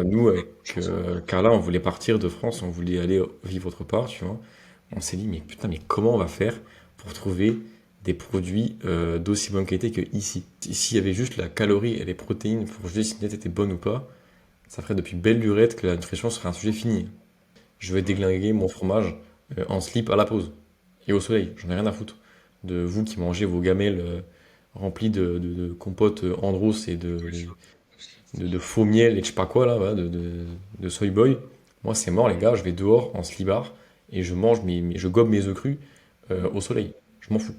Nous, Ouais, avec chance, hein. Carla, on voulait partir de France, on voulait aller vivre autre part, tu vois. On s'est dit, mais putain, mais comment on va faire pour trouver des produits d'aussi bonne qualité que ici? S'il y avait juste la calorie et les protéines pour juger si une diète était bonne ou pas, ça ferait depuis belle lurette que la nutrition serait un sujet fini. Je vais Ouais. déglinguer mon fromage en slip à la pause et au soleil, j'en ai rien à foutre. De vous qui mangez vos gamelles remplies de compotes Andros et Oui, je vois. de faux miel et je sais pas quoi là, voilà, de soy boy. Moi, c'est mort, les gars, je vais dehors en slibard et je mange je gobe mes œufs crus au soleil. Je m'en fous.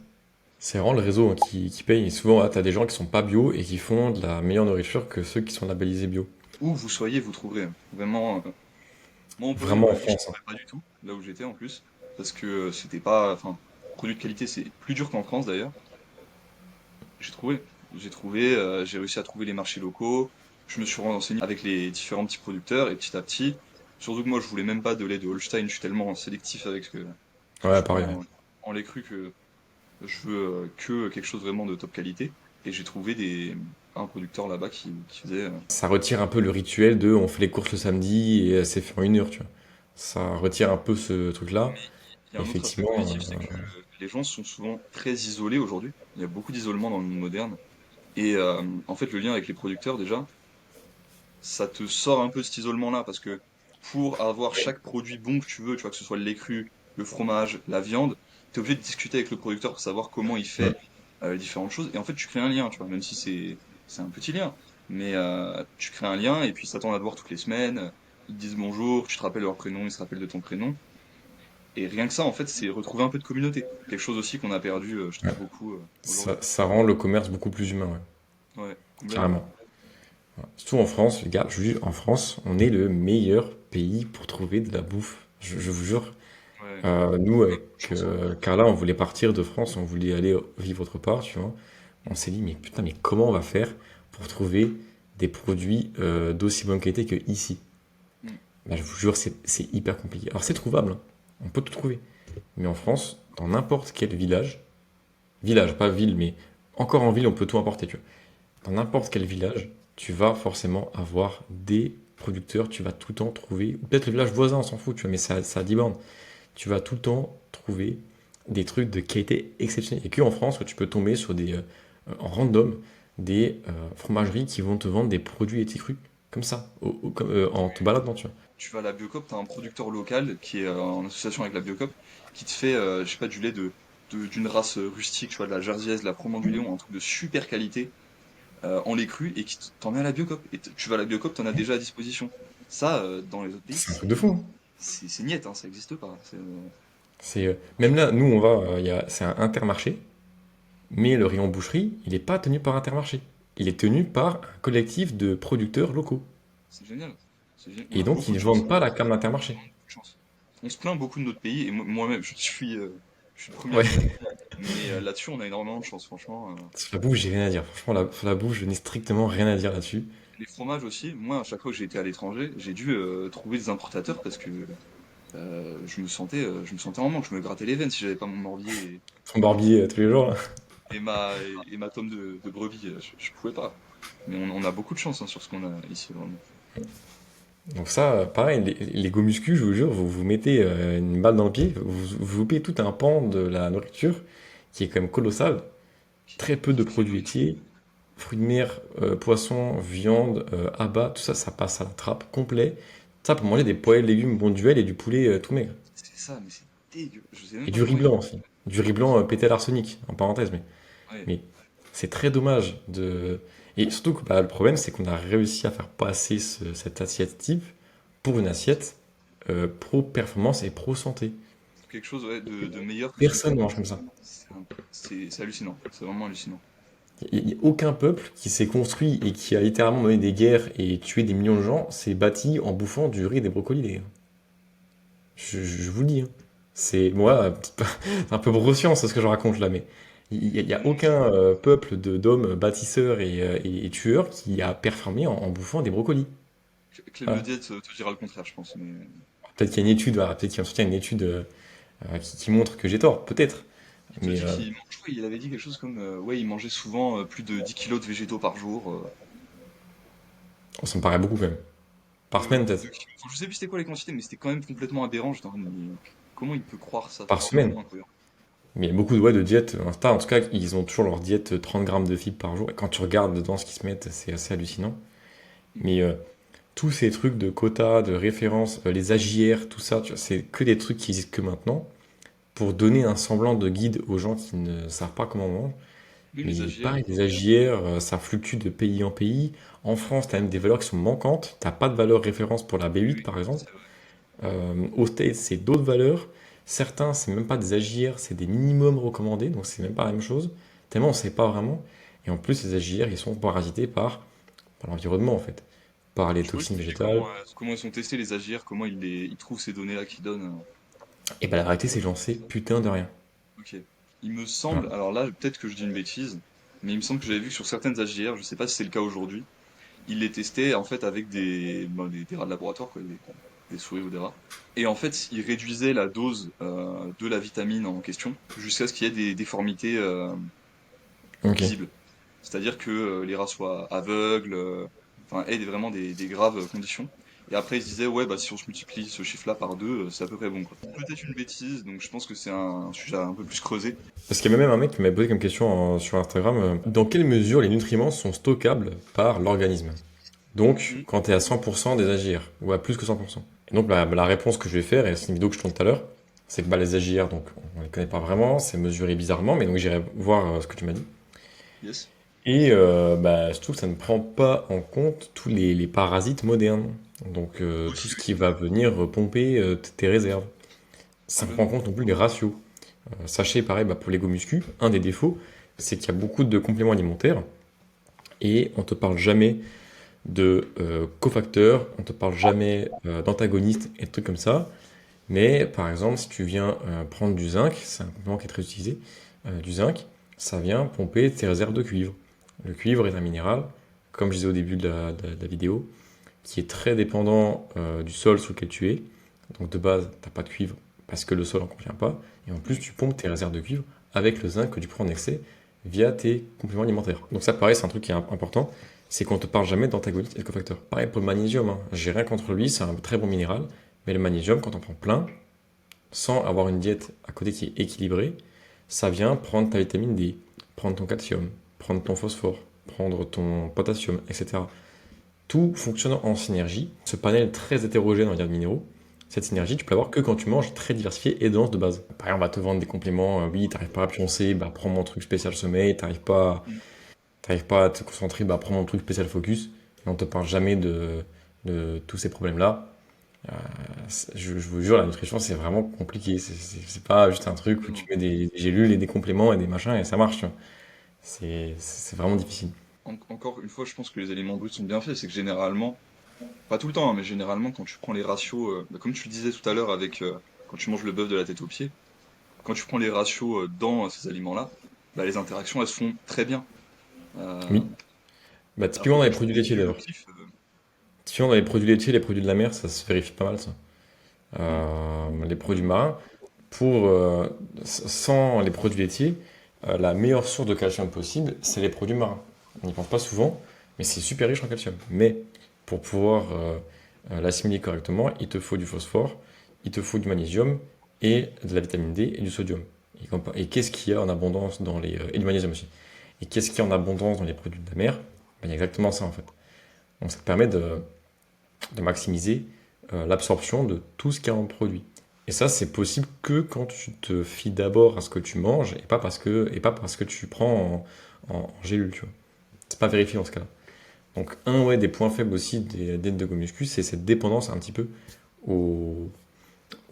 C'est vraiment le réseau hein, qui paye. Et souvent, tu t'as des gens qui sont pas bio et qui font de la meilleure nourriture que ceux qui sont labellisés bio. Où vous soyez, vous trouverez, hein. Vraiment, moi en Pologne, je Vraiment vous en l'ai dit, je France, hein. trouvais pas du tout, là où j'étais en plus, parce que c'était pas, enfin, produit de qualité, c'est plus dur qu'en France d'ailleurs. J'ai trouvé, j'ai réussi à trouver les marchés locaux, je me suis renseigné avec les différents petits producteurs et petit à petit, surtout que moi je voulais même pas de lait de Holstein, je suis tellement sélectif avec ce que Ouais, je pareil. Ouais. prends en lait cru que je veux que quelque chose vraiment de top qualité. Et j'ai trouvé un producteur là-bas qui faisait. Ça retire un peu le rituel de on fait les courses le samedi et c'est fait en 1 heure, tu vois. Ça retire un peu ce truc-là. Mais il y a un autre aspect Effectivement, positif, c'est que les gens sont souvent très isolés aujourd'hui. Il y a beaucoup d'isolement dans le monde moderne. Et en fait, le lien avec les producteurs, déjà, ça te sort un peu de cet isolement-là, parce que pour avoir chaque produit bon que tu veux, tu vois, que ce soit le lait cru, le fromage, la viande, tu es obligé de discuter avec le producteur pour savoir comment il mm, fait les différentes choses. Et en fait, tu crées un lien, tu vois, même si c'est un petit lien. Mais tu crées un lien, et puis ils s'attendent à te voir toutes les semaines. Ils te disent bonjour, tu te rappelles leur prénom, ils se rappellent de ton prénom. Et rien que ça, en fait, c'est retrouver un peu de communauté. Quelque chose aussi qu'on a perdu, je ouais. trouve, beaucoup aujourd'hui. Ça rend le commerce beaucoup plus humain, ouais. Ouais, complètement. Carrément. Surtout en France, les gars, je vous dis, en France, on est le meilleur pays pour trouver de la bouffe. Je vous jure. Ouais, Nous, ouais, avec chance, hein. Carla, on voulait partir de France, on voulait aller vivre autre part, tu vois. On s'est dit, mais putain, mais comment on va faire pour trouver des produits d'aussi bonne qualité que ici? Mm. Bah, je vous jure, c'est hyper compliqué. Alors c'est trouvable, hein. On peut tout trouver. Mais en France, dans n'importe quel village, pas ville, mais encore en ville, on peut tout importer, tu vois. Dans n'importe quel village, tu vas forcément avoir des producteurs, tu vas tout le temps trouver, ou peut-être le village voisin, on s'en fout, tu vois, mais ça a 10 bornes. Tu vas tout le temps trouver des trucs de qualité exceptionnelle. Et que en France, que tu peux tomber sur en random, des fromageries qui vont te vendre des produits laitiers crus, comme ça, en te baladant, tu vois. Tu vas à la Biocoop, tu as un producteur local qui est en association avec la Biocoop, qui te fait, je sais pas, du lait d'une race rustique, tu vois, de la Jersiaise, de la Froment du Léon, un truc de super qualité, en lait cru, et qui t'en met à la Biocoop. Et tu vas à la Biocoop, t'en as déjà à disposition. Ça, dans les autres pays, C'est un truc de fou, hein. c'est niet, hein, ça n'existe pas. Même là, nous, on va, c'est un Intermarché, mais le rayon boucherie, il n'est pas tenu par Intermarché. Il est tenu par un collectif de producteurs locaux. C'est génial. On Et a donc, beaucoup ils de ne chance, vendent hein. pas la carte On a d'Intermarché. vraiment beaucoup de chance. On se plaint beaucoup de notre pays, et moi-même, je suis le premier à Ouais. me plaindre. Mais là-dessus, on a énormément de chance, franchement. Sur la bouffe, j'ai rien à dire. Franchement, sur la bouffe, je n'ai strictement rien à dire là-dessus. Les fromages aussi, moi, à chaque fois que j'ai été à l'étranger, j'ai dû trouver des importateurs parce que je me sentais en manque, je me grattais les veines si j'avais pas mon morbier Son barbier tous les jours, là. et ma tome de brebis, je pouvais pas. Mais on a beaucoup de chance hein, sur ce qu'on a ici, vraiment. Donc ça, pareil, les gomuscus, je vous jure, vous vous mettez une balle dans le pied, vous loupez tout un pan de la nourriture qui est quand même colossal. Très peu de Qui est produits nourrissant. laitiers, fruits de mer, poissons, viande, abats, tout ça, ça passe à la trappe complet. Ça pour manger des pois et légumes bon duel et du poulet tout maigre. C'est ça, mais c'est dégueu. Je sais même Et pas du riz comment ils blanc font. aussi. Du riz blanc pété à l'arsenic, en parenthèse, Ouais. mais c'est très dommage de. Et surtout que bah, le problème, c'est qu'on a réussi à faire passer cette assiette type pour une assiette pro-performance et pro-santé. Quelque chose ouais, de meilleur que ce que Personne fait. ne mange comme ça. C'est hallucinant. C'est vraiment hallucinant. Il n'y a aucun peuple qui s'est construit et qui a littéralement mené des guerres et tué des millions de gens s'est bâti en bouffant du riz et des brocolis, les gars. Je vous le dis, hein. C'est moi, c'est un peu brosciant ce que je raconte là, mais il y a Non, je- aucun peuple d'hommes bâtisseurs et tueurs qui a performé en bouffant des brocolis. Clem de Voilà. Diète te dira le contraire, je pense. Mais Peut-être qu'il y a une étude, voilà, peut-être qu'il y a ensuite une étude qui montre que j'ai tort, peut-être. il te Mais dit qu'il mange, ouais, il avait dit quelque chose comme, ouais, il mangeait souvent plus de 10 kilos de végétaux par jour. ça me paraît beaucoup quand même. Par semaine, De peut-être. kilos. Enfin, je sais plus c'était quoi les quantités, mais c'était quand même complètement aberrant. J'étais en mode, mais comment il peut croire ça? Enfin, Par c'est semaine. complètement incroyable. Mais il y a beaucoup de, ouais, de diètes Insta, en tout cas, ils ont toujours leur diète 30 grammes de fibres par jour. Et quand tu regardes dedans ce qu'ils se mettent, c'est assez hallucinant. Mm. Mais tous ces trucs de quotas, de références, les AJR, tout ça, tu vois, c'est que des trucs qui existent que maintenant pour donner un semblant de guide aux gens qui ne savent pas comment on mange. Oui, les Mais AGR. pareil, les AJR, ça fluctue de pays en pays. En France, tu as même des valeurs qui sont manquantes. T'as pas de valeur référence pour la B8, Oui, par exemple. c'est vrai. Aux States, c'est d'autres valeurs. Certains, c'est même pas des AJR, c'est des minimums recommandés, donc c'est même pas la même chose. Tellement on sait pas vraiment. Et en plus, les AJR, ils sont parasités par l'environnement, en fait. Par les Tu peux toxines expliquer végétales. comment ils sont testés les AGR, comment ils trouvent ces données-là qu'ils donnent. Et ben la réalité, c'est que j'en sais putain de rien. Ok. Il me Voilà. semble, alors là, peut-être que je dis une bêtise, mais il me semble que j'avais vu que sur certaines AGR, je sais pas si c'est le cas aujourd'hui, ils les testaient en fait avec des rats de laboratoire, quoi, des souris ou des rats. Et en fait, ils réduisaient la dose de la vitamine en question jusqu'à ce qu'il y ait des déformités Ok. visibles. C'est-à-dire que les rats soient aveugles, enfin, aient vraiment des graves conditions. Et après, ils se disaient, ouais, bah, si on se multiplie ce chiffre-là par deux, c'est à peu près bon, quoi. Peut-être une bêtise, donc je pense que c'est un sujet un peu plus creusé. Parce qu'il y a même un mec qui m'a posé comme question sur Instagram, dans quelle mesure les nutriments sont stockables par l'organisme? Donc, Hmm. quand tu es à 100% des AGR, ou à plus que 100%. Et donc, la réponse que je vais faire, et c'est une vidéo que je tourne tout à l'heure, c'est que bah, les AGR, donc, on les connaît pas vraiment, c'est mesuré bizarrement, mais donc j'irai voir ce que tu m'as dit. Yes. Et bah, je trouve que ça ne prend pas en compte tous les parasites modernes. Donc, tout Aussi, ce oui. qui va venir pomper tes réserves. Ça ne prend en Complètement. compte non plus les ratios. Sachez, pareil, bah, pour les muscu, un des défauts, c'est qu'il y a beaucoup de compléments alimentaires et on te parle jamais de cofacteurs, on te parle jamais d'antagonistes et de trucs comme ça. Mais par exemple, si tu viens prendre du zinc, c'est un complément qui est très utilisé, du zinc, ça vient pomper tes réserves de cuivre. Le cuivre est un minéral, comme je disais au début de la vidéo, qui est très dépendant du sol sur lequel tu es. Donc de base, tu n'as pas de cuivre parce que le sol n'en contient pas. Et en plus, Oui. tu pompes tes réserves de cuivre avec le zinc que tu prends en excès via tes compléments alimentaires. Donc ça, pareil, c'est un truc qui est important, c'est qu'on ne te parle jamais d'antagonistes et de cofacteurs. Pareil pour le magnésium, hein. J'ai rien contre lui, c'est un très bon minéral. Mais le magnésium, quand on prend plein, sans avoir une diète à côté qui est équilibrée, ça vient prendre ta vitamine D, prendre ton calcium, prendre ton phosphore, prendre ton potassium, etc. Tout fonctionne en synergie. Ce panel très hétérogène en de minéraux, cette synergie, tu peux l'avoir que quand tu manges très diversifié et dense de base. Pareil, on va te vendre des compléments, oui, t'arrives pas à pioncer, bah prends mon truc spécial sommeil, Mm. t'arrives pas à te concentrer, bah prends mon truc spécial focus. Et on te parle jamais de tous ces problèmes-là. Je vous jure, la nutrition, c'est vraiment compliqué. C'est pas juste un truc où tu Complètement. mets des gélules et des compléments et des machins et ça marche, tu vois. C'est vraiment difficile. Encore une fois, je pense que les aliments bruts sont bien faits. C'est que généralement, pas tout le temps, hein, mais généralement, quand tu prends les ratios, bah, comme tu le disais tout à l'heure avec quand tu manges le bœuf de la tête aux pieds, quand tu prends les ratios dans ces aliments-là, bah, les interactions, elles se font très bien. Euh, Oui. Bah, alors typiquement que dans quand les tu prends produits des laitiers d'ailleurs. dilutifs, Typiquement dans les produits laitiers, les produits de la mer, ça se vérifie pas mal, ça. hmm, Les produits complètement. marins, pour, sans les produits laitiers, la meilleure source de calcium possible, c'est les produits marins. On n'y pense pas souvent, mais c'est super riche en calcium. Mais pour pouvoir l'assimiler correctement, il te faut du phosphore, il te faut du magnésium et de la vitamine D et du sodium. Et qu'est-ce qu'il y a en abondance et du magnésium aussi. Et qu'est-ce qu'il y a en abondance dans les produits de la mer? Ben, il y a exactement ça en fait. Donc ça te permet de maximiser l'absorption de tout ce qu'il y a en produit. Et ça, c'est possible que quand tu te fies d'abord à ce que tu manges et pas parce que tu prends en gélule, tu vois. C'est pas vérifié dans ce cas-là. Donc, ouais, des points faibles aussi des diètes de Gomuscu, c'est cette dépendance un petit peu aux,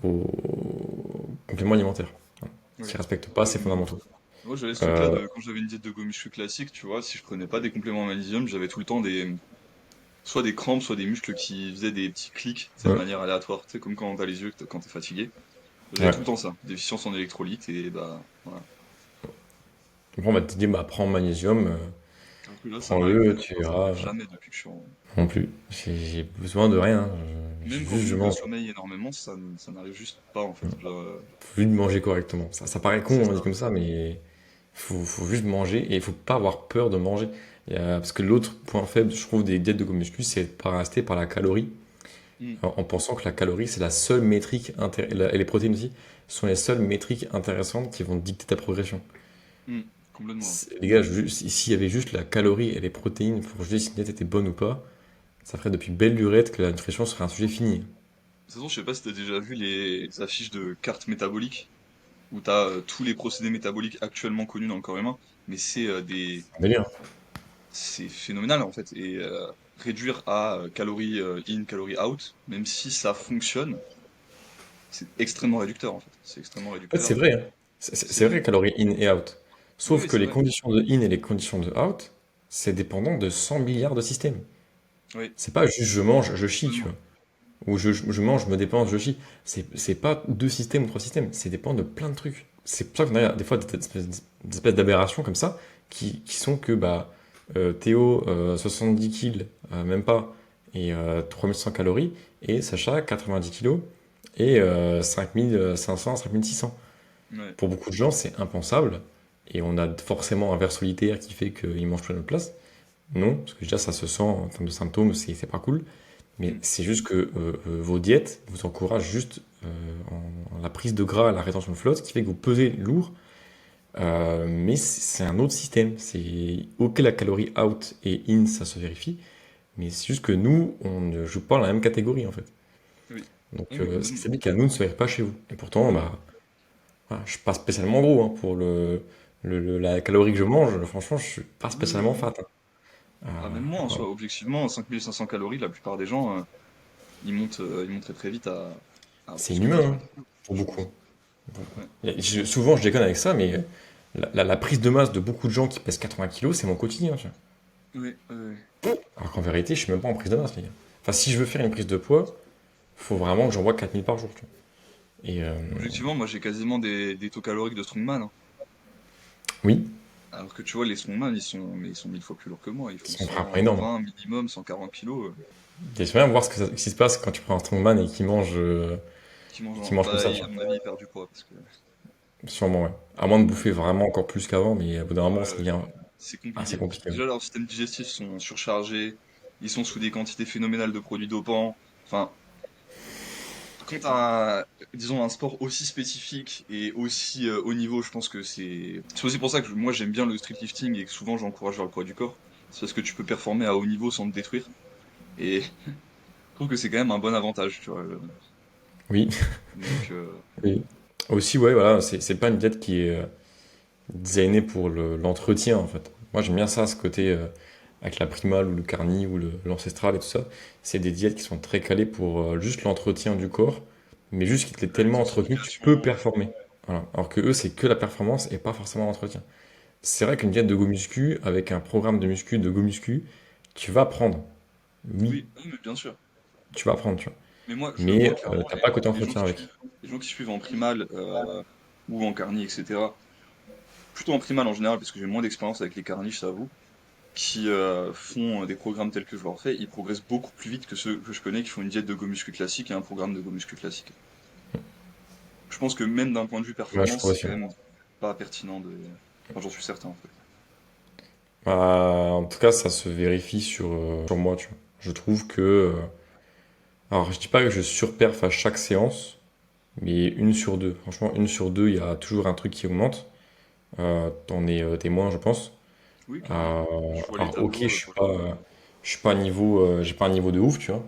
aux compléments alimentaires, hein, Oui. qui respectent pas ces Moi, fondamentaux. moi, j'avais ce truc-là Euh, de quand j'avais une diète de gommichet classique, tu vois, si je prenais pas des compléments en magnésium, j'avais tout le temps soit des crampes, soit des muscles qui faisaient des petits clics, c'est de ouais, manière aléatoire, tu sais, comme quand t'as les yeux quand t'es fatigué. J'avais ouais. tout le temps ça, déficience en électrolytes et bah voilà. Bon, on va te dire, bah, prends magnésium, Alors que là, ça m'arrive prends-le, plus, tu enfin, ça m'arrive verras. jamais depuis que je suis en... Non plus. J'ai besoin de rien. Même quand je Je me mange. sommeille énormément, ça n'arrive juste pas en fait. Genre, Faut juste manger correctement. Ça paraît con, c'est on dit ça. comme ça, mais faut juste manger et il faut pas avoir peur de manger. Parce que l'autre point faible, je trouve, des diètes de muscu, c'est de pas rester par la calorie. Mm. en pensant que la calorie, c'est la seule métrique, et les protéines aussi, sont les seules métriques intéressantes qui vont dicter ta progression. Mm. Complètement. Les gars, s'il y avait juste la calorie et les protéines pour juger si une diète était bonne ou pas, ça ferait depuis belle lurette que la nutrition serait un sujet fini. De toute façon, je sais pas si t'as déjà vu les affiches de cartes métaboliques, où t'as tous les procédés métaboliques actuellement connus dans le corps humain, mais Un délire. c'est phénoménal en fait. Et réduire à calories in, calories out, même si ça fonctionne, c'est extrêmement réducteur en fait. C'est extrêmement En fait, c'est réducteur. vrai, hein. C'est C'est, vrai, calories in et out. oui, Sauf oui, que c'est les vrai. conditions de in et les conditions de out, c'est dépendant de 100 milliards de systèmes. Oui, C'est pas juste je mange, je chie, tu totalement. vois. Ou je mange, je me dépense, je chie. C'est pas deux systèmes ou trois systèmes. C'est dépend de plein de trucs. C'est pour ça qu'on a des fois des espèces d'aberrations comme ça qui sont que bah, Théo, 70 kills, même pas, et 3100 calories, et Sacha, 90 kilos, et 5500, 5600. Ouais. Pour beaucoup de gens, c'est impensable. Et on a forcément un ver solitaire qui fait qu'il mange plus à notre place. Non, parce que déjà, ça se sent en termes de symptômes, c'est pas cool. Mais Mm. c'est juste que vos diètes vous encouragent juste en la prise de gras, la rétention de flotte, ce qui fait que vous pesez lourd. Mais c'est un autre système. C'est ok, la calorie out et in, ça se vérifie. Mais c'est juste que nous, on ne joue pas dans la même catégorie en fait. Oui. Donc, Oui, oui, ce qui complètement. s'applique à nous ne se vérifie pas chez vous. Et pourtant, bah, voilà, je suis pas spécialement gros hein, pour la calorie que je mange. Franchement, je suis pas Oui, oui, spécialement oui. fat, hein. Ah, même moi, en Voilà. soi, objectivement, 5500 calories, la plupart des gens, ils montent très très vite à C'est plus que inhumain, hein, 80 kilos, pour je beaucoup. pense. Ouais. Souvent, je déconne avec ça, mais la prise de masse de beaucoup de gens qui pèsent 80 kilos, c'est mon quotidien, tu vois. Oui, oui, oui. Alors qu'en vérité, je suis même pas en prise de masse, les gars. Enfin, si je veux faire une prise de poids, faut vraiment que j'envoie 4000 par jour, tu vois. Et Objectivement, moi j'ai quasiment des taux caloriques de strongman, hein. oui, Alors que tu vois, les strongman, mais ils sont 1000 fois plus lourds que moi. Ils font c'est vraiment énorme. 120 minimum, 140 kilos, J'aimerais bien voir ce qui se passe quand tu prends un strongman et qui mange comme bah, ça, tu à vois. mon avis, ils perdent du poids. Parce que, Sûrement, ouais. À moins de ouais, bouffer vraiment encore plus qu'avant, mais au bout d'un moment, ouais, ça ouais. devient C'est assez compliqué. compliqué, ouais. Déjà, leurs systèmes digestifs sont surchargés, ils sont sous des quantités phénoménales de produits dopants. Enfin, quand t'as, disons, un sport aussi spécifique et aussi haut niveau, je pense que c'est aussi pour ça que moi j'aime bien le street lifting et que souvent j'encourage vers le poids du corps. C'est parce que tu peux performer à haut niveau sans te détruire. Et je trouve que c'est quand même un bon avantage, tu vois. Oui, Donc, oui. Aussi, ouais, voilà, c'est pas une diète qui est designée pour l'entretien, en fait. Moi, j'aime bien ça, ce côté avec la primale ou le carni ou l'ancestral et tout ça. C'est des diètes qui sont très calées pour juste l'entretien du corps, mais juste qu'il est la tellement entretenu que tu densification, peux performer. Voilà. Alors que eux, c'est que la performance et pas forcément l'entretien. C'est vrai qu'une diète de go muscu, avec un programme de muscu, de go muscu, tu vas prendre. Oui, oui, oui, mais bien sûr. tu vas apprendre, tu vois. Mais moi, je le vois Mais clairement, t'as pas côté les gens entretien qui avec. suivent, les gens qui suivent en primal ou en carni, etc. Plutôt en primal en général, parce que j'ai moins d'expérience avec les carnis, je t'avoue, qui font des programmes tels que je leur fais, ils progressent beaucoup plus vite que ceux que je connais qui font une diète de go muscu classique et un programme de go muscu classique. Je pense que même d'un point de vue Ouais, je performance, trouve c'est aussi, quand ouais. même pas pertinent de. Enfin, j'en suis certain en fait. En tout cas, ça se vérifie sur moi, tu vois. Je trouve que... alors, je dis pas que je surperf à chaque séance, mais une sur deux. Franchement, une sur deux, il y a toujours un truc qui augmente. T'en es témoin, je pense. Oui, clairement. Euh, Je vois les alors, ok, tableaux, franchement. je suis pas à niveau, j'ai pas un niveau de ouf, tu vois.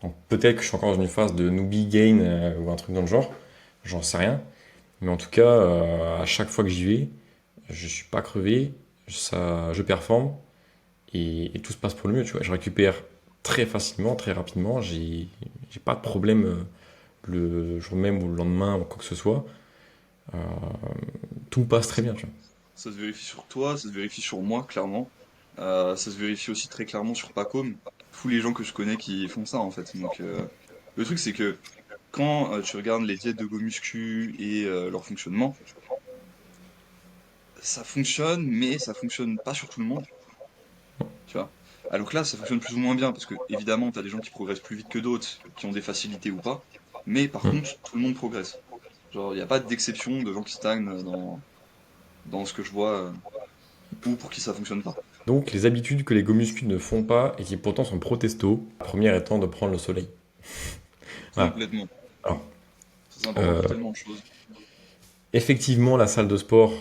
Donc, peut-être que je suis encore dans une phase de newbie gain ou un truc dans le genre. J'en sais rien. Mais en tout cas, à chaque fois que j'y vais, je suis pas crevé, je performe. Et tout se passe pour le mieux, tu vois. Je récupère très facilement, très rapidement, j'ai pas de problème le jour même ou le lendemain ou quoi que ce soit. Euh, Tout passe très Ça, bien, tu ça se vérifie sur toi, ça se vérifie sur moi, clairement. Ça se vérifie aussi très clairement sur Pacom. Tous les gens que je connais qui font ça en fait. Donc, le truc c'est que quand tu regardes les diètes de go muscu et leur fonctionnement, ça fonctionne, mais ça fonctionne pas sur tout le monde, tu vois. Alors que là, ça fonctionne plus ou moins bien, parce que évidemment, t'as des gens qui progressent plus vite que d'autres, qui ont des facilités ou pas, mais par vois. contre, tout le monde progresse. Genre, il n'y a pas d'exception de gens qui stagnent dans ce que je vois, ou pour qui ça fonctionne pas. Donc les habitudes que les gomuscu ne font pas et qui pourtant sont pro-testo, la première étant de prendre le soleil. Voilà. Complètement. Alors, Ça, c'est important euh, pour tellement de choses. effectivement, la salle de sport,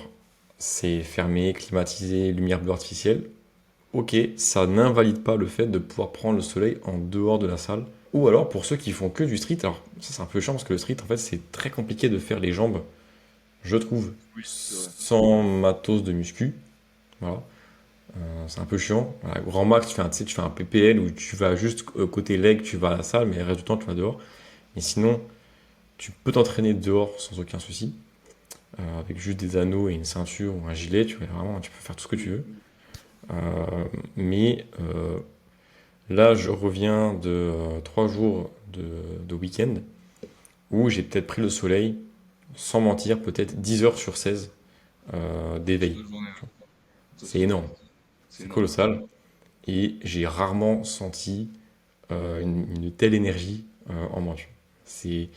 c'est fermé, climatisé, lumière bleue artificielle. Ok, ça n'invalide pas le fait de pouvoir prendre le soleil en dehors de la salle. Ou alors pour ceux qui font que du street, alors ça c'est un peu chiant parce que le street en fait c'est très compliqué de faire les jambes, je trouve, Oui, c'est vrai. sans matos de muscu. Voilà. C'est un peu chiant. Voilà, grand max, tu sais, tu fais un PPL où tu vas juste côté leg, tu vas à la salle, mais le reste du temps tu vas dehors. Mais sinon, tu peux t'entraîner dehors sans aucun souci, avec juste des anneaux et une ceinture ou un gilet, tu vois, vraiment, tu peux faire tout ce que tu Oui, veux. oui. Mais là, je reviens de 3 jours de week-end où j'ai peut-être pris le soleil, sans mentir, peut-être 10 heures sur 16 Sur d'éveil. la journée, ouais. Ça, C'est énorme, c'est c'est énorme. colossal. Et j'ai rarement senti une telle énergie en moi. Tu vois. C'est,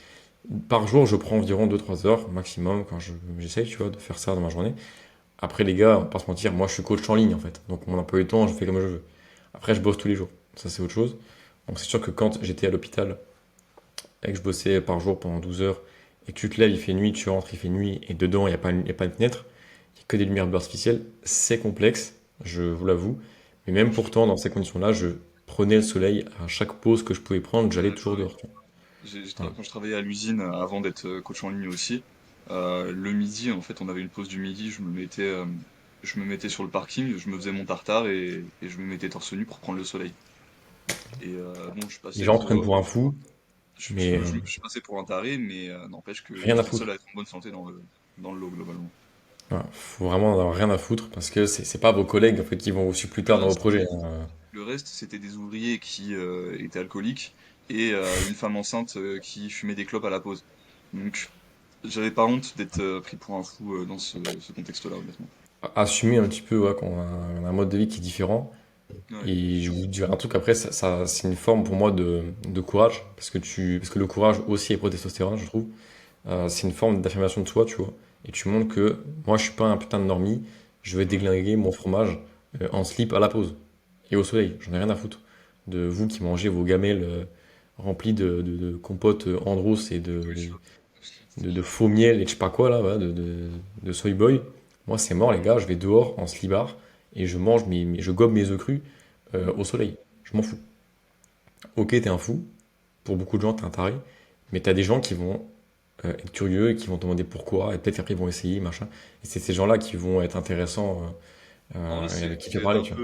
par jour, je prends environ 2 3 heures maximum quand j'essaye, tu vois, de faire ça dans ma journée. Après, les gars, on va pas se mentir, moi je suis coach en ligne en fait. Donc mon emploi du temps, je fais comme je veux. Après, je bosse tous les jours. Ça, c'est autre chose. Donc c'est sûr que quand j'étais à l'hôpital et que je bossais par jour pendant 12 heures et que tu te lèves, il fait nuit, tu rentres, il fait nuit et dedans, il y a pas de fenêtre, il n'y a que des lumières bleues artificielles, c'est complexe, je vous l'avoue. Mais même Je, pourtant, dans ces conditions-là, je prenais le soleil à chaque pause que je pouvais prendre, j'allais toujours pareil. dehors. Tu vois. Voilà. Quand je travaillais à l'usine avant d'être coach en ligne aussi, le midi, en fait, on avait une pause du midi, je me mettais sur le parking, je me faisais mon tartare et je me mettais torse nu pour prendre le soleil. Et bon, Les gens prennent pour un fou, mais je suis passé pour un taré, mais n'empêche que rien à j'étais le foutre. seul à être en bonne santé dans le lot globalement. Voilà. Faut vraiment en avoir rien à foutre parce que c'est pas vos collègues en fait qui vont vous suivre plus Le tard dans vos reste, projets. Hein. le reste, c'était des ouvriers qui étaient alcooliques et une femme enceinte qui fumait des clopes à la pause. Donc, j'avais pas honte d'être pris pour un fou dans ce contexte-là, honnêtement. Assumer un petit peu ouais, qu'on a un mode de vie qui est différent. Ouais, Et je vous dirai un truc après, c'est une forme pour moi de courage, parce que le courage aussi est pro-testostérone, je trouve. C'est une forme d'affirmation de soi, tu vois. Et tu montres que moi, je suis pas un putain de normie, je vais ouais, déglinguer mon fromage en slip à la pause et au soleil. J'en ai rien à foutre. De vous qui mangez vos gamelles remplies de compotes Andros et oui, de faux miel et je sais pas quoi là, voilà, de soy boy. Moi, c'est mort, les gars, je vais dehors en slibard et je mange je gobe mes œufs crus au soleil. Je m'en fous. Ok, t'es un fou. Pour beaucoup de gens, t'es un taré. Mais t'as des gens qui vont être curieux et qui vont te demander pourquoi. Et peut-être qu'après, ils vont essayer, machin. Et c'est ces gens-là qui vont être intéressants en vrai, et avec qui tu vas c'est parler, tu vois.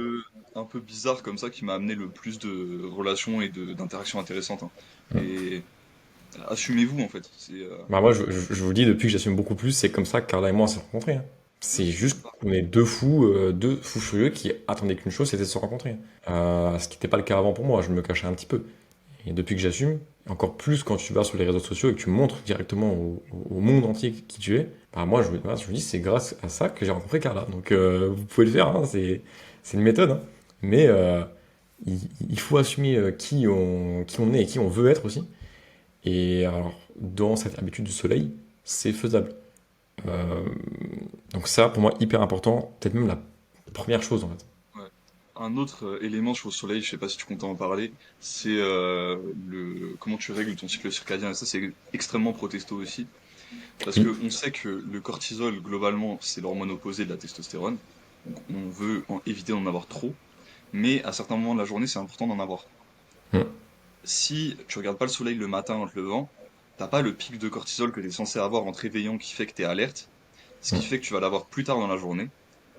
un peu bizarre comme ça qui m'a amené le plus de relations et d'interactions intéressantes, hein. Mm. Et assumez-vous, en fait. Bah, moi, je vous le dis, depuis que j'assume beaucoup plus, c'est comme ça que Carla et moi on s'est rencontrés. Hein. Ouais, C'est c'est juste ça. qu'on est deux fous furieux qui attendaient qu'une chose, c'était de se rencontrer. Ce qui n'était pas le cas avant pour moi, je me cachais un petit peu. Et depuis que j'assume, encore plus quand tu vas sur les réseaux sociaux et que tu montres directement au monde entier qui tu es, bah moi voilà, je me dis c'est grâce à ça que j'ai rencontré Carla. Donc vous pouvez le faire, hein, c'est une méthode. Hein. Mais il, il faut assumer qui on est et qui on veut être aussi. Et alors, dans cette habitude du soleil, c'est faisable. Euh, donc ça, pour moi, hyper important, peut-être même la première chose en fait. Ouais. Un autre élément sur le soleil, je sais pas si tu comptes en parler, c'est comment tu règles ton cycle circadien. Et ça, c'est extrêmement protesto aussi. Parce Oui, qu'on sait que le cortisol, globalement, c'est l'hormone opposée de la testostérone. Donc on veut éviter d'en avoir trop. Mais à certains moments de la journée, c'est important d'en avoir. hum, Si tu regardes pas le soleil le matin en te levant, t'as pas le pic de cortisol que tu es censé avoir en te réveillant qui fait que tu es alerte, ce qui hum. fait que tu vas l'avoir plus tard dans la journée,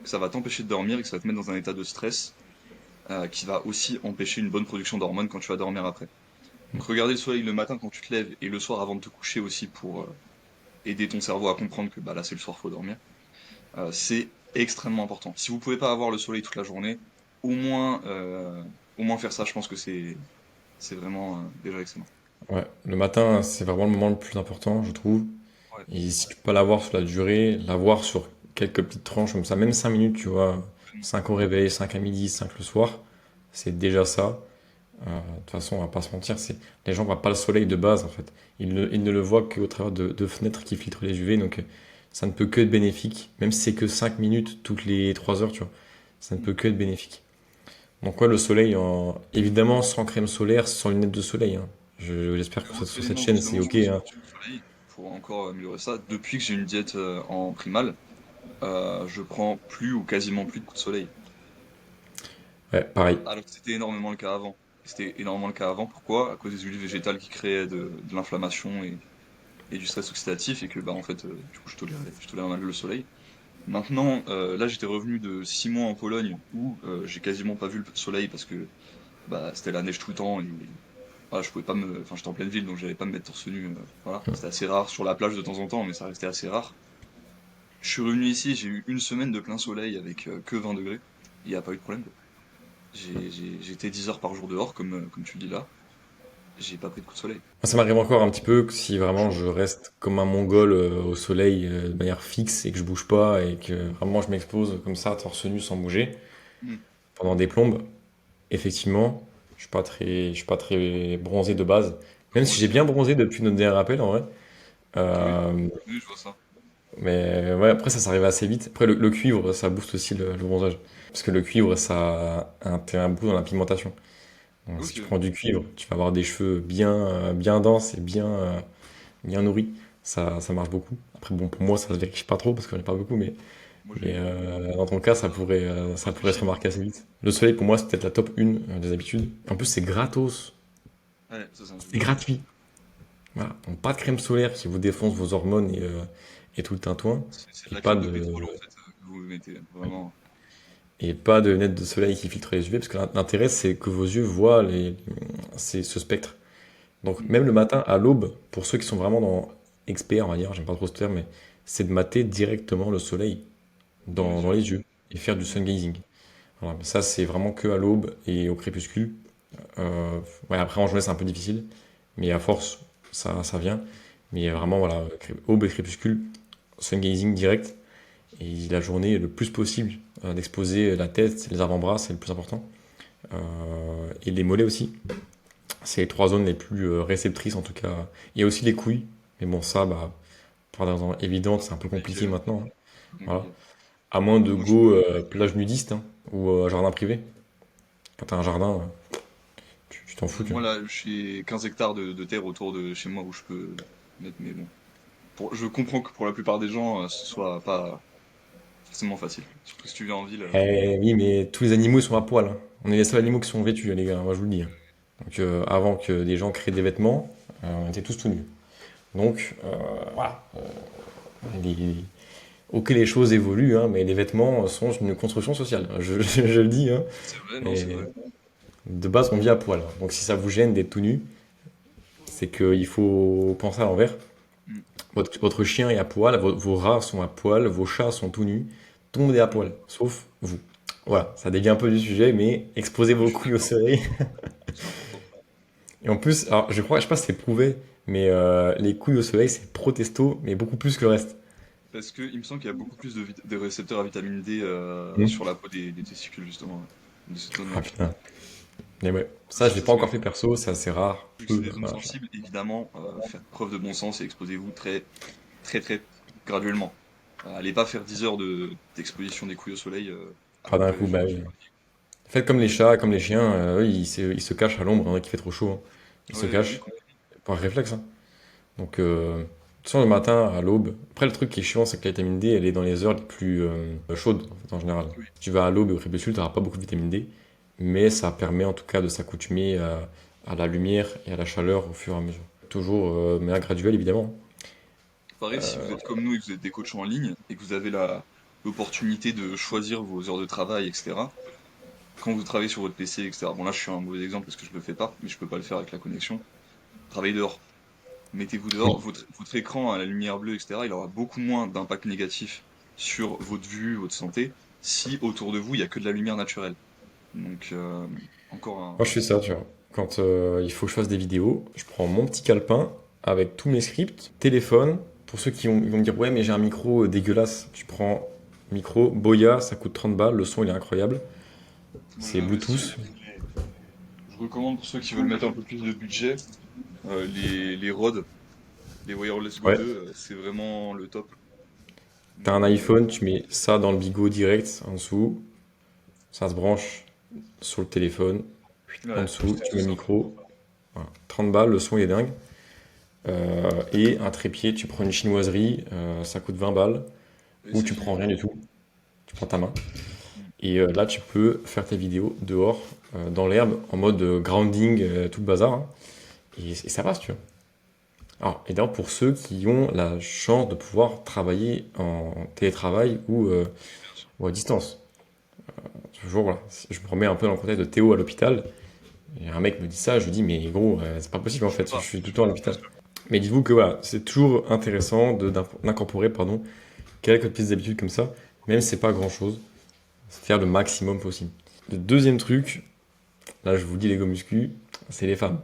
que ça va t'empêcher de dormir et que ça va te mettre dans un état de stress qui va aussi empêcher une bonne production d'hormones quand tu vas dormir après. Donc regarder le soleil le matin quand tu te lèves et le soir avant de te coucher aussi pour aider ton cerveau à comprendre que bah là c'est le soir, faut dormir, c'est extrêmement important. Si vous pouvez pas avoir le soleil toute la journée, au moins, euh, au moins faire ça, je pense que c'est vraiment déjà excellent. Ouais, le matin, c'est vraiment le moment le plus important, je trouve. Ouais. Et si tu peux l'avoir sur la durée, l'avoir sur quelques petites tranches comme ça, même 5 minutes, tu vois, 5 au réveil, 5 à midi, 5 le soir, c'est déjà ça. De toute façon, on va pas se mentir, les gens voient pas le soleil de base en fait. Ils ne le voient qu'au travers de fenêtres qui filtrent les UV, donc ça ne peut que être bénéfique, même si c'est que 5 minutes toutes les 3 heures, tu vois. Ça ne peut que être bénéfique. Donc ouais, le soleil, évidemment sans crème solaire, sans lunettes de soleil. Hein. J'espère que Moi, sur cette honnêtement, chaîne, c'est justement, je ok, me suis hein. battu au soleil pour encore améliorer ça. Depuis que j'ai une diète en primal, je prends plus ou quasiment plus de coups de soleil. Ouais, pareil. Alors que c'était énormément le cas avant. C'était énormément le cas avant. Pourquoi? À cause des huiles végétales qui créaient de l'inflammation et du stress oxydatif et que bah en fait du coup je tolérais mal le soleil. Maintenant, là j'étais revenu de 6 mois en Pologne où j'ai quasiment pas vu le soleil parce que bah c'était la neige tout le temps et voilà, je pouvais pas me, enfin j'étais en pleine ville donc j'allais pas me mettre torse nu. Voilà, c'était assez rare sur la plage de temps en temps, mais ça restait assez rare. Je suis revenu ici, j'ai eu une semaine de plein soleil avec que 20 degrés. Il n'y a pas eu de problème, quoi. J'étais 10 heures par jour dehors, comme tu le dis là. J'ai pas pris de coup de soleil. Moi, ça m'arrive encore un petit peu que si vraiment je reste comme un mongol au soleil de manière fixe et que je bouge pas et que vraiment je m'expose comme ça, torse nu sans bouger, Hmm. pendant des plombes, effectivement, je suis pas très bronzé de base. Même Moi si j'ai aussi, bien hein. bronzé depuis notre dernier rappel, en vrai. Oui, Euh, oui, je vois ça. mais ouais, après, ça s'arrive assez vite. Après, le cuivre, ça booste aussi le bronzage. Parce que le cuivre, ça a un bout dans la pigmentation. Donc, si Ok, tu prends du cuivre, tu vas avoir des cheveux bien denses et bien nourris. Ça marche beaucoup. Après, bon, pour moi, ça se vérifie pas trop parce que j'en ai pas beaucoup, moi mais j'ai dans ton cas, pas ça de pourrait se soucis. remarquer assez vite. Le soleil, pour moi, c'est peut-être la top 1 des habitudes. En plus, c'est gratos. Ouais, ça c'est un truc C'est de fou. gratuit. Voilà. Donc, pas de crème solaire qui vous défonce vos hormones et tout le tintouin. C'est de Et la pas crème de de, pétrole en fait que vous mettez, vraiment. et pas de lunettes de soleil qui filtrent les UV, parce que l'intérêt, c'est que vos yeux voient c'est ce spectre. Donc, Hmm. même le matin, à l'aube, pour ceux qui sont vraiment dans experts, on va dire, j'aime pas trop ce terme, mais c'est de mater directement le soleil Dans les dans yeux. les yeux et faire du Hmm. sun gazing. Voilà, mais ça, c'est vraiment que à l'aube et au crépuscule. Ouais, après, en journée, c'est un peu difficile, mais à force, ça vient. Mais Hmm. vraiment, voilà, aube et crépuscule, sun gazing direct, et la journée le plus possible d'exposer la tête, les avant-bras, c'est le plus important. Et les mollets aussi. C'est les trois zones les plus réceptrices en tout cas. Il y a aussi les couilles, mais bon, ça, bah, pour des raisons évidentes, c'est un peu Compliqué, compliqué ouais. maintenant, hein. C'est Voilà. compliqué. À moins de Moi je go peux. plage nudiste hein, ou jardin privé. Quand t'as un jardin, tu t'en fous, tu vois. Moi là, j'ai 15 hectares de terre autour de chez moi où je peux mettre, mais bon. Je comprends que pour la plupart des gens, ce soit pas forcément facile. Surtout si tu vis en ville. Eh oui, mais tous les animaux ils sont à poil, hein. On est les seuls animaux qui sont vêtus, les gars, moi je vous le dis, hein. Donc avant que des gens créent des vêtements, on était tous tout nus. Donc voilà. Les- Ok, les choses évoluent, hein, mais les vêtements sont une construction sociale. Je le dis, hein. C'est vrai, non, c'est Et vrai. de base, on vit à poil. Donc si ça vous gêne d'être tout nu, c'est qu'il faut penser à l'envers. Mm. Votre chien est à poil, vos rats sont à poil, vos chats sont tout nus, tout le monde est à Mm. poil, sauf vous. Voilà, ça dévie un peu du sujet, mais exposez Ouais, vos je suis couilles au d'accord. soleil. C'est important. Et en plus, alors je sais pas si c'est prouvé, mais les couilles au soleil, c'est pro-testo, mais beaucoup plus que le reste. Parce que il me semble qu'il y a beaucoup plus de récepteurs à vitamine D Hmm. sur la peau des testicules, justement, ouais. De cette Ah zone-là. putain. Mais ouais, ça je Ça, l'ai c'est pas ce que encore fait perso, c'est assez rare. vu que c'est Peu, des zones voilà. sensibles, évidemment, faites preuve de bon sens et exposez-vous très, très, très graduellement. Allez pas faire 10 heures d'exposition des couilles au soleil Pas d'un après coup, le bah gym. oui. Faites comme les chats, comme les chiens, eux, ils se cachent à l'ombre, hein, qu'il fait trop chaud, hein. Ils se Ouais, oui, cachent, par réflexe, hein. Donc, de toute façon, le matin, à l'aube. Après, le truc qui est chiant, c'est que la vitamine D, elle est dans les heures les plus chaudes, en fait, en général. oui. Si tu vas à l'aube et au crépuscule, tu n'auras pas beaucoup de vitamine D, mais ça permet en tout cas de s'accoutumer à la lumière et à la chaleur au fur et à mesure. Toujours de manière graduelle, évidemment. Pareil, si vous êtes comme nous et que vous êtes des coachs en ligne et que vous avez l'opportunité de choisir vos heures de travail, etc. Quand vous travaillez sur votre PC, etc. Bon, là, je suis un mauvais exemple parce que je le fais pas, mais je peux pas le faire avec la connexion. Travaillez dehors. Mettez-vous dehors. Oui. Votre écran à la lumière bleue, etc. Il aura beaucoup moins d'impact négatif sur votre vue, votre santé, si autour de vous, il y a que de la lumière naturelle. Donc, encore Moi, un. je fais ça, tu vois. Quand il faut que je fasse des vidéos, je prends mon petit calepin avec tous mes scripts, téléphone. Pour ceux qui vont me dire, ouais, mais j'ai un micro dégueulasse, tu prends micro Boya, ça coûte 30 balles, le son il est incroyable. Moi, j'ai C'est investi Bluetooth. aussi, mais je recommande pour ceux qui veulent mettre un peu plus de budget, les Rode, les Wireless Go Ouais. 2, c'est vraiment le top. T'as un Donc, iPhone, tu mets ça dans le bigot direct en dessous, ça se branche sur le téléphone. En ouais, dessous, c'est tu tout mets le simple. micro, Voilà. 30 balles, le son il est dingue. Et un trépied, tu prends une chinoiserie, ça coûte 20 balles, Et ou c'est tu fini. prends rien du tout, tu prends ta main. Mm. Et là, tu peux faire tes vidéos dehors, dans l'herbe, en mode grounding, tout le bazar, hein. Et ça passe, tu vois. Alors, et d'ailleurs, pour ceux qui ont la chance de pouvoir travailler en télétravail Bien sûr. ou à distance. Toujours, voilà, je me remets un peu dans le contexte de Théo à l'hôpital. Et un mec me dit ça, je lui dis, mais gros, c'est pas possible en Tu peux fait, je pas. suis tout le Tu temps à peux pas. l'hôpital. Mais dites-vous que voilà, c'est toujours intéressant d'incorporer pardon, quelques petites habitudes comme ça, même si c'est pas grand-chose, faire le maximum possible. Le deuxième truc, là je vous dis les go muscu, c'est les femmes.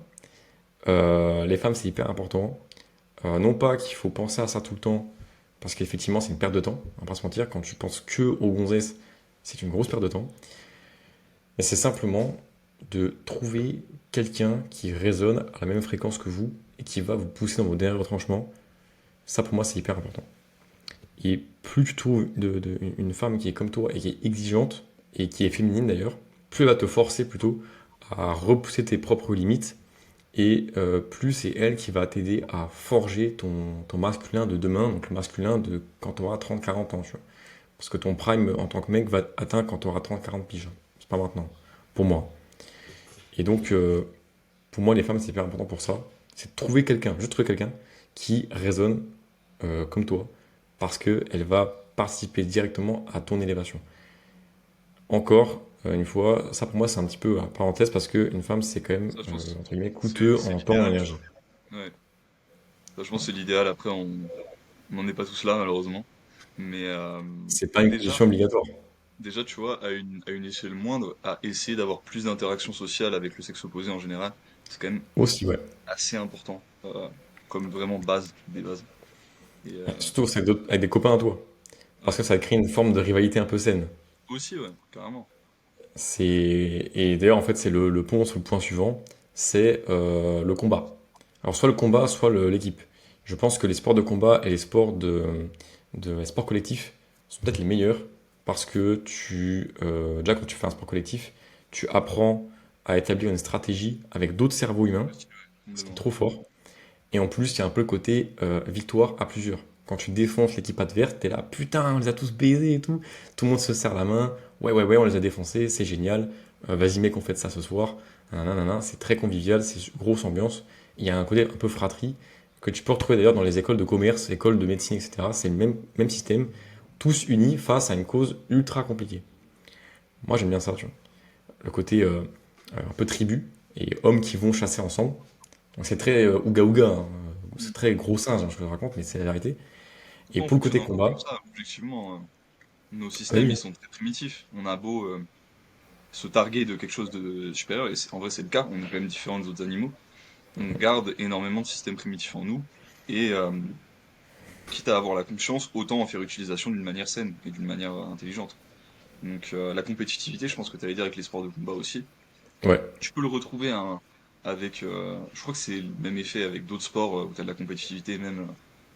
Les femmes, c'est hyper important. Non pas qu'il faut penser à ça tout le temps, parce qu'effectivement, c'est une perte de temps. On va pas se mentir, quand tu penses que aux gonzesses, c'est une grosse perte de temps. Mais c'est simplement de trouver quelqu'un qui résonne à la même fréquence que vous et qui va vous pousser dans vos derniers retranchements. Ça, pour moi, c'est hyper important. Et plus tu trouves une femme qui est comme toi et qui est exigeante, et qui est féminine d'ailleurs, plus elle va te forcer plutôt à repousser tes propres limites et plus c'est elle qui va t'aider à forger ton masculin de demain, donc le masculin de quand tu auras 30-40 ans. Tu vois. Parce que ton prime en tant que mec va être atteint quand tu auras 30-40 piges. C'est pas maintenant, pour moi. Et donc, pour moi, les femmes, c'est hyper important pour ça. C'est de trouver quelqu'un, juste trouver quelqu'un qui résonne comme toi. Parce qu'elle va participer directement à ton élévation. Encore, une fois, ça pour moi, c'est un petit peu parenthèse parce qu'une femme, c'est quand même, Ça, je pense, entre guillemets, c'est coûteux c'est en temps et en l'idéal, tu énergie. vois. Ouais. Ça, je pense que c'est l'idéal. Après, on n'en est pas tous là, malheureusement. Mais C'est pas une déjà, condition obligatoire. déjà, tu vois, à une échelle moindre, à essayer d'avoir plus d'interactions sociales avec le sexe opposé en général, c'est quand même Aussi, ouais. assez important, comme vraiment base des bases. Et Surtout c'est avec des copains à toi. Parce ouais, que ça crée une forme de rivalité un peu saine. aussi, ouais, carrément. Et d'ailleurs, en fait, c'est le pont sur le point suivant, c'est le combat. Alors, soit le combat, soit l'équipe. Je pense que les sports de combat et les sports collectifs sont peut-être les meilleurs parce que déjà, quand tu fais un sport collectif, tu apprends à établir une stratégie avec d'autres cerveaux humains, Aussi, ouais, ce qui est complètement. trop fort. Et en plus, il y a un peu le côté victoire à plusieurs. Quand tu défonces l'équipe adverse, t'es là, putain, on les a tous baisés et tout. Tout le monde se serre la main. Ouais, ouais, ouais, on les a défoncés, c'est génial. Vas-y, mec, on fait ça ce soir. Nanana, c'est très convivial, c'est une grosse ambiance. Il y a un côté un peu fratrie que tu peux retrouver d'ailleurs dans les écoles de commerce, écoles de médecine, etc. C'est le même système, tous unis face à une cause ultra compliquée. Moi, j'aime bien ça, tu vois. Le côté un peu tribu et hommes qui vont chasser ensemble. Donc c'est très ouga ouga, hein. C'est Mm. très gros singe, hein, je te le raconte, mais c'est la vérité. Et On pour le fonctionne côté encore combat, comme ça, objectivement. Nos bah systèmes, ils oui, sont très primitifs. On a beau se targuer de quelque chose de supérieur, et en vrai, c'est le cas, on est quand même différents des autres animaux. On garde énormément de systèmes primitifs en nous, et quitte à avoir la conscience, autant en faire utilisation d'une manière saine et d'une manière intelligente. Donc la compétitivité, je pense que tu allais dire avec les sports de combat aussi. ouais, Tu peux le retrouver avec, je crois que c'est le même effet avec d'autres sports où tu as de la compétitivité, même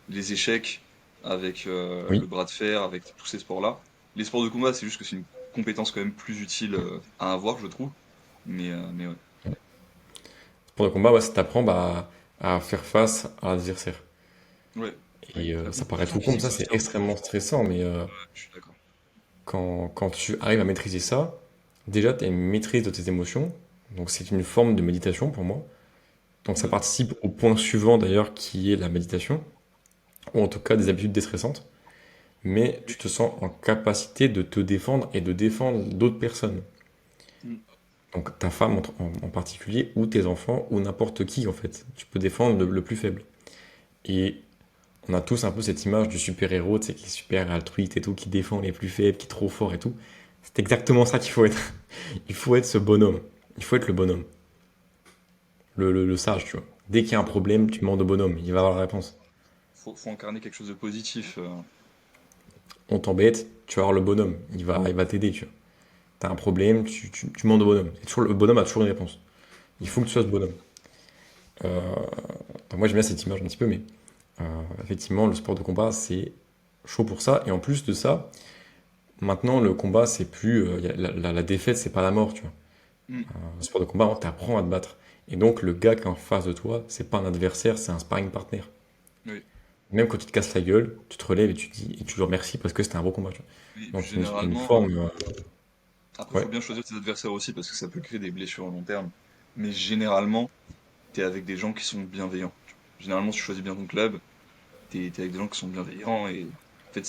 les échecs, avec le oui. bras de fer, avec tous ces sports-là. Les sports de combat, c'est juste que c'est une compétence quand même plus utile à avoir, je trouve. Mais ouais. Pour le combat, ouais, ça t'apprend bah, à faire face à l'adversaire. Ouais, ouais, Et la ça paraît composition tout con, mais physique, ça c'est aussi c'est important. extrêmement stressant. Mais Ouais, je suis d'accord. quand tu arrives à maîtriser ça, déjà tu as une maîtrise de tes émotions. Donc c'est une forme de méditation pour moi. Donc ça Ouais, participe au point suivant d'ailleurs qui est la méditation, ou en tout cas des habitudes déstressantes. Mais tu te sens en capacité de te défendre et de défendre d'autres personnes. mm, Donc ta femme en particulier, ou tes enfants, ou n'importe qui en fait. Tu peux défendre le plus faible. Et on a tous un peu cette image du super-héros, tu sais, qui est super altruiste et tout, qui défend les plus faibles, qui est trop fort et tout. C'est exactement ça qu'il faut être. Il faut être ce bonhomme. Il faut être le bonhomme. Le sage, tu vois. Dès qu'il y a un ouais. problème, tu demandes au bonhomme. Il va avoir la réponse. Faut incarner quelque chose de positif. On t'embête, tu vas avoir le bonhomme. Il va t'aider, tu vois. T'as un problème, tu demandes au bonhomme. Et toujours, le bonhomme a toujours une réponse. Il faut que tu sois ce bonhomme. Donc moi j'aime bien cette image un petit peu, mais euh, effectivement, le sport de combat, c'est chaud pour ça. Et en plus de ça, maintenant, le combat, c'est plus. La défaite, c'est pas la mort, tu vois. Mm, Le sport de combat, on t'apprend à te battre. Et donc, le gars qui est en face de toi, c'est pas un adversaire, c'est un sparring partner. Oui, Même quand il te casse la gueule, tu te relèves et tu dis, et tu le remercies parce que c'était un bon combat, tu vois. oui, puis Donc, une généralement, forme, après, il faut ouais, bien choisir tes adversaires aussi parce que ça peut créer des blessures à long terme. Mais généralement, t'es avec des gens qui sont bienveillants. Généralement, si tu choisis bien ton club, t'es avec des gens qui sont bienveillants et en fait,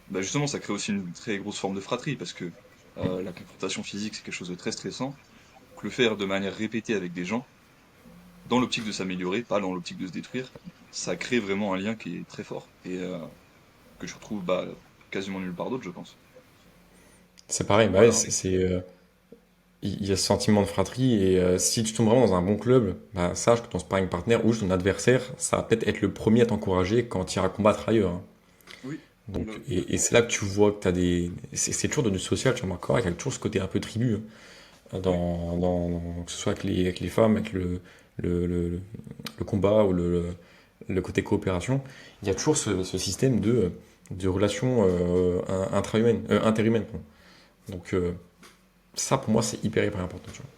bah justement, ça crée aussi une très grosse forme de fratrie parce que la confrontation physique, c'est quelque chose de très stressant. Donc, le faire de manière répétée avec des gens, dans l'optique de s'améliorer, pas dans l'optique de se détruire, ça crée vraiment un lien qui est très fort et que je retrouve bah, quasiment nulle part d'autre, je pense. c'est pareil. Bah ouais, Voilà. il y a ce sentiment de fratrie et si tu tombes vraiment dans un bon club, bah, sache que ton sparring partner ou ton adversaire, ça va peut-être être le premier à t'encourager quand tu iras combattre ailleurs, hein. Oui. Bah Donc, oui. et c'est là que tu vois que tu as des. C'est toujours de du social, tu remarqueras, il y a toujours ce côté un peu tribu, hein, Oui. que ce soit avec les femmes, avec le, le, le combat ou le côté coopération. Il y a toujours ce système de relations interhumaines. Pardon. Donc, ça, pour moi, c'est hyper important, tu vois.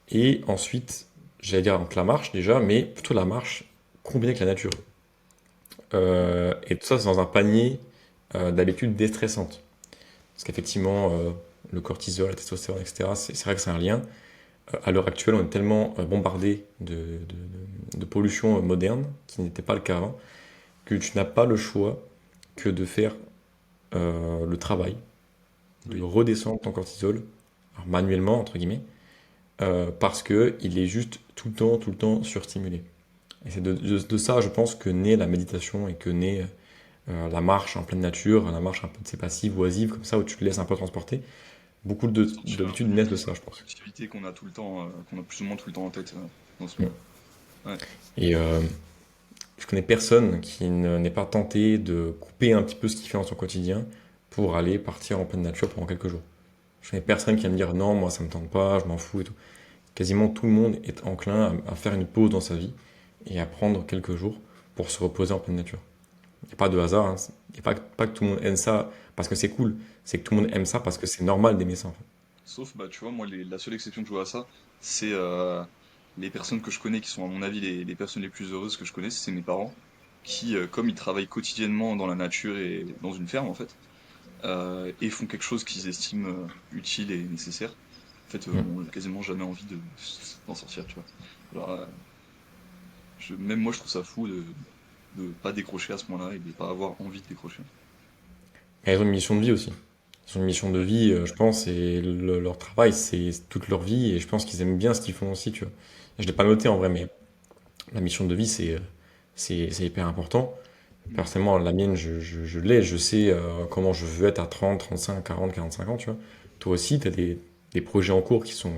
Et ensuite, j'allais dire donc la marche déjà, mais plutôt la marche combinée avec la nature. Mhm. Et tout ça, c'est dans un panier d'habitudes déstressantes. Parce qu'effectivement, le cortisol, la testostérone, etc., c'est vrai que c'est un lien. À l'heure actuelle, on est tellement bombardé de pollution moderne, qui n'était pas le cas avant, que tu n'as pas le choix que de faire le travail, de Oui. redescendre ton cortisol, alors manuellement, entre guillemets, parce que il est juste tout le temps surstimulé. Et c'est de ça, je pense, que naît la méditation et que naît la marche en pleine nature, la marche un peu de ces passives, oisives, comme ça, où tu te laisses un peu transporter. Beaucoup Sortir un peu d'habitudes naissent de ça, je pense. l'activité qu'on a tout le temps, qu'on a plus ou moins tout le temps en tête dans ce Mm. moment. Ouais. Et je connais personne qui n'est pas tenté de couper un petit peu ce qu'il fait dans son quotidien pour aller partir en pleine nature pendant quelques jours. Je connais personne qui va me dire non, moi ça me tente pas, je m'en fous et tout. Quasiment tout le monde est enclin à faire une pause dans sa vie et à prendre quelques jours pour se reposer en pleine nature. Il n'y a pas de hasard, hein. Il n'y a pas que tout le monde aime ça parce que c'est cool, c'est que tout le monde aime ça parce que c'est normal d'aimer ça en fait. Sauf, bah, tu vois, moi, la seule exception que je vois à ça, c'est les personnes que je connais qui sont, à mon avis, les personnes les plus heureuses que je connais, c'est mes parents, qui, comme ils travaillent quotidiennement dans la nature et dans une ferme, en fait, et font quelque chose qu'ils estiment utile et nécessaire, en fait, Mm. ont quasiment jamais envie d'en sortir, tu vois. Alors, même moi, je trouve ça fou de pas décrocher à ce moment-là et de pas avoir envie de décrocher. Et ils ont une mission de vie aussi. Ils ont une mission de Oui, vie, je pense, et leur travail, c'est toute leur vie, et je pense qu'ils aiment bien ce qu'ils font aussi, tu vois. Je l'ai pas noté en vrai, mais la mission de vie, c'est hyper important. mm, Personnellement, la mienne, je l'ai, je sais comment je veux être à 30, 35, 40, 45 ans, tu vois. Toi aussi, tu as des projets en cours qui sont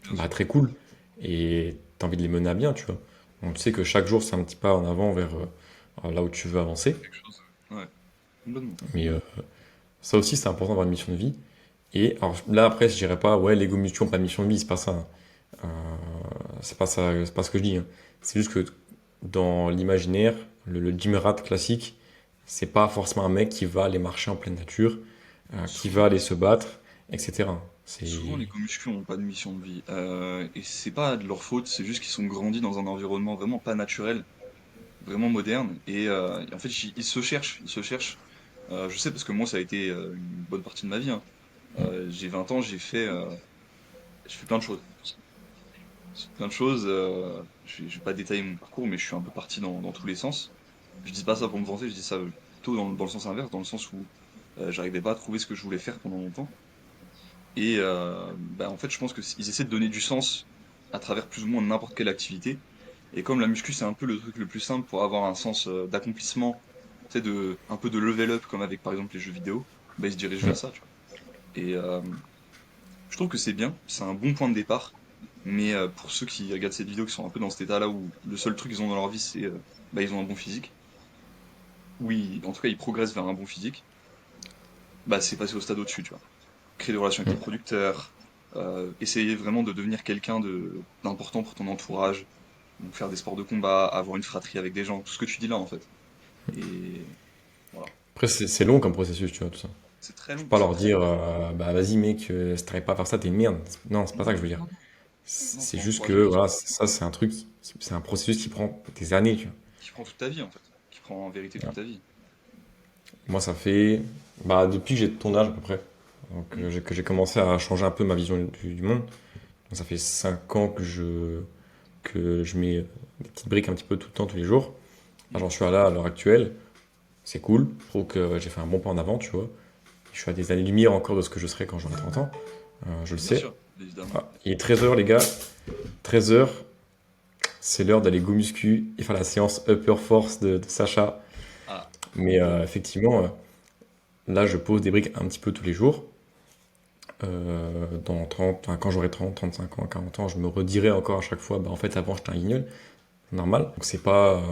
bien sûr. très cool, et tu as envie de les mener à bien, tu vois. Donc tu sais que chaque jour, c'est un petit pas en avant vers là où tu veux avancer. Quelque chose. Ouais, complètement. Mais ça aussi, c'est important d'avoir une mission de vie. Et alors là, après, je dirais pas, ouais, Lego Mutual, pas de mission de vie, c'est pas ça, hein. Euh, c'est pas ça, c'est pas ce que je dis, hein. C'est juste que dans l'imaginaire, le gym rat classique, c'est pas forcément un mec qui va aller marcher en pleine nature, qui va Souvent, aller se battre, etc. C'est. souvent, les commuscu ont pas de mission de vie. Et c'est pas de leur faute, c'est juste qu'ils sont grandis dans un environnement vraiment pas naturel, vraiment moderne. Et en fait, ils se cherchent, ils se cherchent. Je sais parce que moi, ça a été une bonne partie de ma vie, hein. J'ai 20 ans, j'ai fait plein de choses. J'ai fait plein de choses. Je vais pas détailler mon parcours, mais je suis un peu parti dans tous les sens. Je dis pas ça pour me vanter, je dis ça plutôt dans le sens inverse, dans le sens où j'arrivais pas à trouver ce que je voulais faire pendant longtemps. Et bah, en fait, je pense qu'ils essaient de donner du sens à travers plus ou moins n'importe quelle activité. Et comme la muscu, c'est un peu le truc le plus simple pour avoir un sens d'accomplissement, tu sais, un peu de level up, comme avec par exemple les jeux vidéo, bah, ils se dirigent vers Mm. ça, tu vois. Et je trouve que c'est bien, c'est un bon point de départ. Mais pour ceux qui regardent cette vidéo, qui sont un peu dans cet état-là où le seul truc qu'ils ont dans leur vie, c'est bah, ils ont un bon physique. Oui, en tout cas, ils progressent vers un bon physique. Bah, c'est passer au stade au-dessus, tu vois. Créer des relations avec tes Mm. producteurs, essayer vraiment de devenir quelqu'un d'important pour ton entourage, donc faire des sports de combat, avoir une fratrie avec des gens, tout ce que tu dis là en fait. Et voilà. Après, c'est long comme processus, tu vois, tout ça. C'est très Je peux long, pas c'est leur très dire, long. bah vas-y mec, si t'arrives pas à faire ça, t'es une merde. Non, c'est pas ça que je veux dire. Non, C'est faut juste que, encourager le voilà, sport ça, c'est un truc, c'est un processus qui prend des années, tu vois. qui prend toute ta vie, en fait. Qui prend en vérité toute Voilà. ta vie. Moi, ça fait, bah, depuis que j'ai ton âge à peu près, donc, Mm. que j'ai commencé à changer un peu ma vision du monde. Donc, ça fait 5 ans que je mets des petites briques un petit peu tout le temps, tous les jours. Là, Mm. j'en suis à là, à l'heure actuelle. C'est cool. Je trouve que j'ai fait un bon pas en avant, tu vois. Je suis à des années-lumière encore de ce que je serai quand j'aurai 30 ans. Je le Bien sais. sûr, évidemment. Ah, il est 13 h, les gars. 13 h, c'est l'heure d'aller go muscu et faire la séance upper force de Sacha. Ah, Mais effectivement, là, je pose des briques un petit peu tous les jours. Dans 30, enfin, quand j'aurai 30, 35 ans, 40 ans, je me redirai encore à chaque fois, bah, en fait, avant, j'étais un guignol. Normal. Donc, c'est pas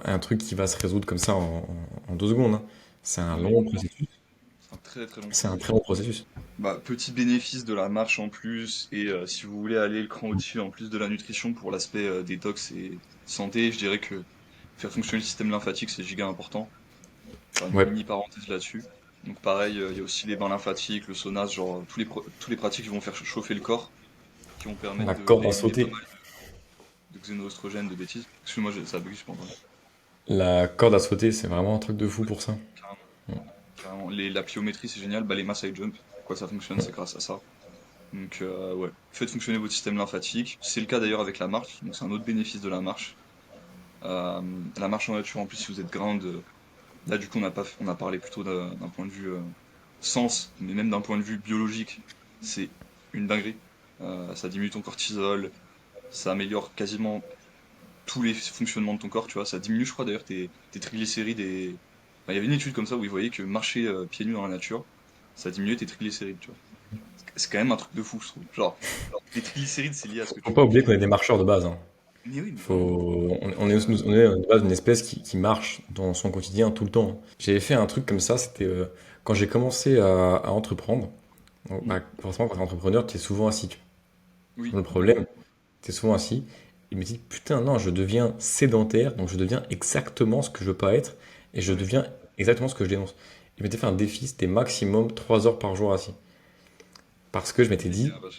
un truc qui va se résoudre comme ça en 2 secondes, hein. C'est un oui, long processus. c'est un très très long C'est un très processus. long processus. Bah, petit bénéfice de la marche en plus, et si vous voulez aller le cran au-dessus, en plus de la nutrition pour l'aspect détox et santé, je dirais que faire fonctionner le système lymphatique, c'est giga important. Faire une Ouais. mini parenthèse là-dessus. Donc pareil, il y a aussi les bains lymphatiques, le sauna, ce genre tous les pratiques qui vont faire chauffer le corps, qui vont permettre La de corde à d'éliminer pas sauter. mal de xénoestrogènes, de bêtises. Excuse-moi, ça bug, je pas entendu. La corde à sauter, c'est vraiment un truc de fou Ouais, pour ça. carrément, carrément. La pliométrie, c'est génial. Bah, les masses high jump, pourquoi ça fonctionne, c'est grâce à ça. Donc ouais, faites fonctionner votre système lymphatique. C'est le cas d'ailleurs avec la marche, donc c'est un autre bénéfice de la marche. La marche en nature, en plus, si vous êtes grande, là du coup on a parlé plutôt d'un point de vue sens, mais même d'un point de vue biologique, c'est une dinguerie. Ça diminue ton cortisol, ça améliore quasiment tous les fonctionnements de ton corps, tu vois. Ça diminue, je crois d'ailleurs, tes triglycérides et... Enfin, il y avait une étude comme ça où ils voyaient que marcher pieds nus dans la nature, ça diminuait tes triglycérides, tu vois. C'est quand même un truc de fou, je trouve. Genre, les triglycérides, c'est lié à ce que Faut tu pas oublier manges. qu'on est des marcheurs de base, hein. Mais oui, mais vraiment. On Donc, est, on est de base une espèce qui marche dans son quotidien tout le temps. J'avais fait un truc comme ça, c'était quand j'ai commencé à entreprendre. Donc, hmm, bah, forcément, quand t'es entrepreneur, t'es souvent assis. oui, Le problème, t'es souvent assis. Il me dit, putain, non, je deviens sédentaire, donc je deviens exactement ce que je veux pas être, et je ouais. deviens exactement ce que je dénonce. Il m'était fait un défi, c'était maximum 3 heures par jour assis. Parce que Et, bah,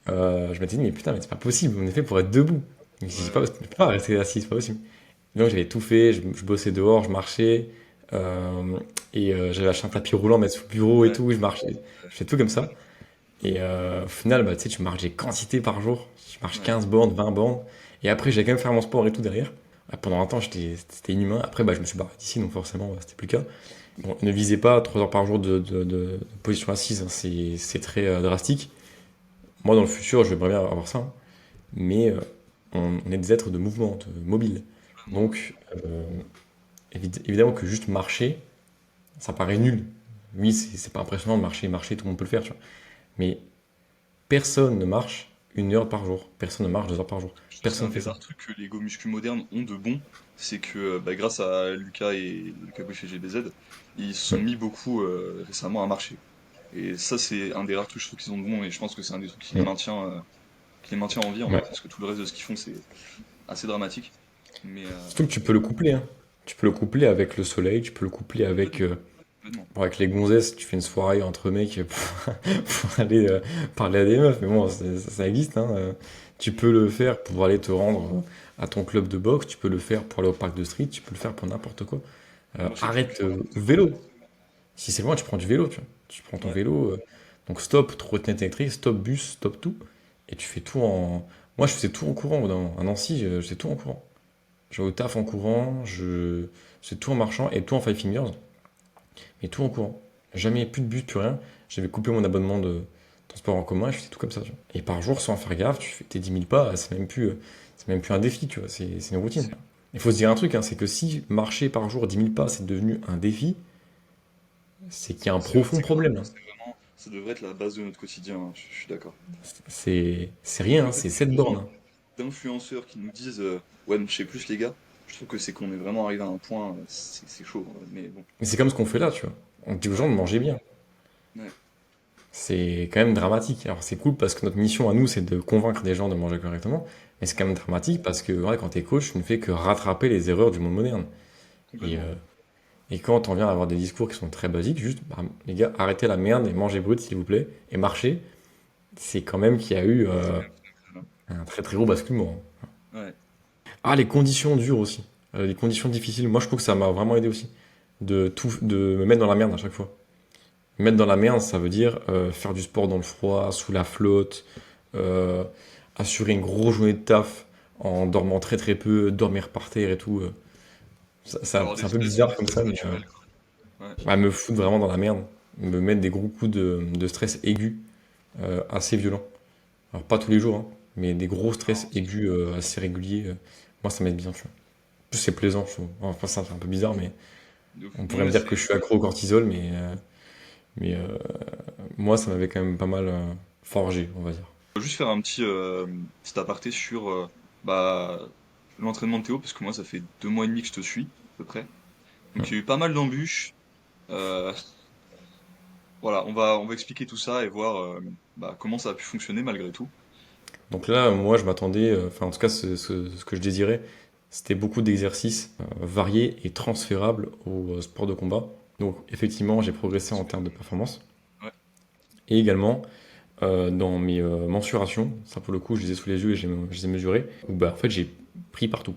je m'étais dit, mais putain, mais c'est pas possible, on est fait pour être debout. Je ouais, peux pas rester assis, c'est pas possible. Donc j'avais tout fait, je bossais dehors, je marchais, euh, et j'avais acheté un tapis roulant, mettre sous le bureau et ouais, tout, je marchais, je fais tout comme ça. Et au final, bah, tu sais, tu marches des quantités par jour. Tu marches ouais. 15 bornes, 20 bornes. Et après, j'ai quand même fait mon sport et tout derrière. Pendant un temps, c'était inhumain. Après, bah, je me suis barré d'ici, donc forcément, c'était plus le cas. Bon, ne visez pas 3 heures par jour de position assise, hein, c'est très drastique. Moi, dans le futur, j'aimerais bien avoir ça, hein. Mais on est des êtres de mouvement, de mobile. Complètement, ouais. Donc, évidemment que juste marcher, ça paraît nul. Oui, c'est pas impressionnant de marcher, tout le monde peut le faire, tu vois. Mais personne ne marche 1 heure par jour. Personne ne marche 2 heures par jour. Je trouve que c'est Personne un ne fait des ça. rares trucs que les go muscu modernes ont de bon, c'est que bah, grâce à Lucas et Lucas Bush et GBZ, ils se sont Hmm. mis beaucoup récemment à marcher. Et ça, c'est un des rares trucs, je trouve qu'ils ont de bon, et je pense que c'est un des trucs Hmm. qui les maintient en vie, en fait, Ouais. parce que tout le reste de ce qu'ils font, c'est assez dramatique. Mais Surtout que tu peux le coupler, hein. Tu peux le coupler avec le soleil, tu peux le coupler avec, complètement, complètement. bon, avec les gonzesses. Tu fais une soirée entre mecs pour aller parler à des meufs. Mais bon, ça existe, hein. Tu peux le faire pour aller te rendre à ton club de boxe, tu peux le faire pour aller au parc de street, tu peux le faire pour n'importe quoi. Moi, c'est que tu peux Arrête faire n'importe quoi, en vélo. fait. Si c'est loin, tu prends du vélo, tu vois. Tu prends ton Ouais. vélo, donc stop trottinette électrique, stop bus, stop tout. Et tu fais tout en. Moi, je faisais tout en courant. À Nancy, je faisais tout en courant. Je vais au taf en courant, je faisais tout en marchant et tout en five fingers, mais tout en courant. Jamais plus de bus, plus rien. J'avais coupé mon abonnement de transport en commun et je faisais tout comme ça, tu vois. Et par jour, sans faire gaffe, tu fais tes 10 000 pas, c'est même plus un défi, tu vois. C'est une routine. C'est Il faut se dire un truc, hein, c'est que si marcher par jour 10 000 pas, c'est devenu un défi, c'est qu'il y a un profond c'est grave. problème, hein. C'est vraiment, ça devrait être la base de notre quotidien, hein, je suis d'accord. C'est rien, Le hein, fait c'est qu'il y ait 7 bornes, besoin hein. d'influenceurs qui nous disent ouais, mais je sais plus, les gars, je trouve que c'est qu'on est vraiment arrivé à un point, c'est chaud, mais bon. Mais c'est comme ce qu'on fait là, tu vois. On dit aux gens Ouais, de manger bien. ouais, C'est quand même dramatique. Alors c'est cool parce que notre mission à nous, c'est de convaincre des gens de manger correctement. Mais c'est quand même dramatique parce que ouais, quand t'es coach, tu ne fais que rattraper les erreurs du monde moderne. Et, complètement. euh, et quand on vient avoir des discours qui sont très basiques, juste, bah, les gars, arrêtez la merde et mangez brut, s'il vous plaît, et marchez, c'est quand même qu'il y a eu C'est quand même très bien. Un très très gros basculement, hein. Ouais. Ah, les conditions dures aussi. Les conditions difficiles. Moi, je trouve que ça m'a vraiment aidé aussi. De me mettre dans la merde à chaque fois. Me mettre dans la merde, ça veut dire faire du sport dans le froid, sous la flotte, euh, assurer une grosse journée de taf en dormant très très peu, dormir par terre et tout. Avoir C'est un des peu stress, bizarre des comme stress ça, mais naturels, quoi. Ouais. ouais, me foutre vraiment dans la merde. Me mettre des gros coups de stress aigu assez violents. Alors pas tous les jours, hein, mais des gros stress Non, c'est sûr. aigus assez réguliers. Moi, ça m'aide bien, tu vois. En plus, c'est plaisant, je trouve. Enfin, ça, c'est un peu bizarre, mais De ouf. on pourrait me Ouais, dire que c'est. je suis accro au cortisol, mais moi, ça m'avait quand même pas mal forgé, on va dire. Je vais juste faire un petit aparté sur bah, l'entraînement de Théo, parce que moi, ça fait 2 mois et demi que je te suis, à peu près. Donc, il y a eu pas mal d'embûches. Euh, voilà, on va expliquer tout ça et voir bah, comment ça a pu fonctionner malgré tout. Donc là, moi, je m'attendais, enfin, en tout cas, ce que je désirais, c'était beaucoup d'exercices variés et transférables au sport de combat. Donc, effectivement, j'ai progressé en termes de performance. Ouais, Et également, dans mes mensurations, ça pour le coup, je les ai sous les yeux et je les ai mesurées, où bah, en fait, j'ai pris partout.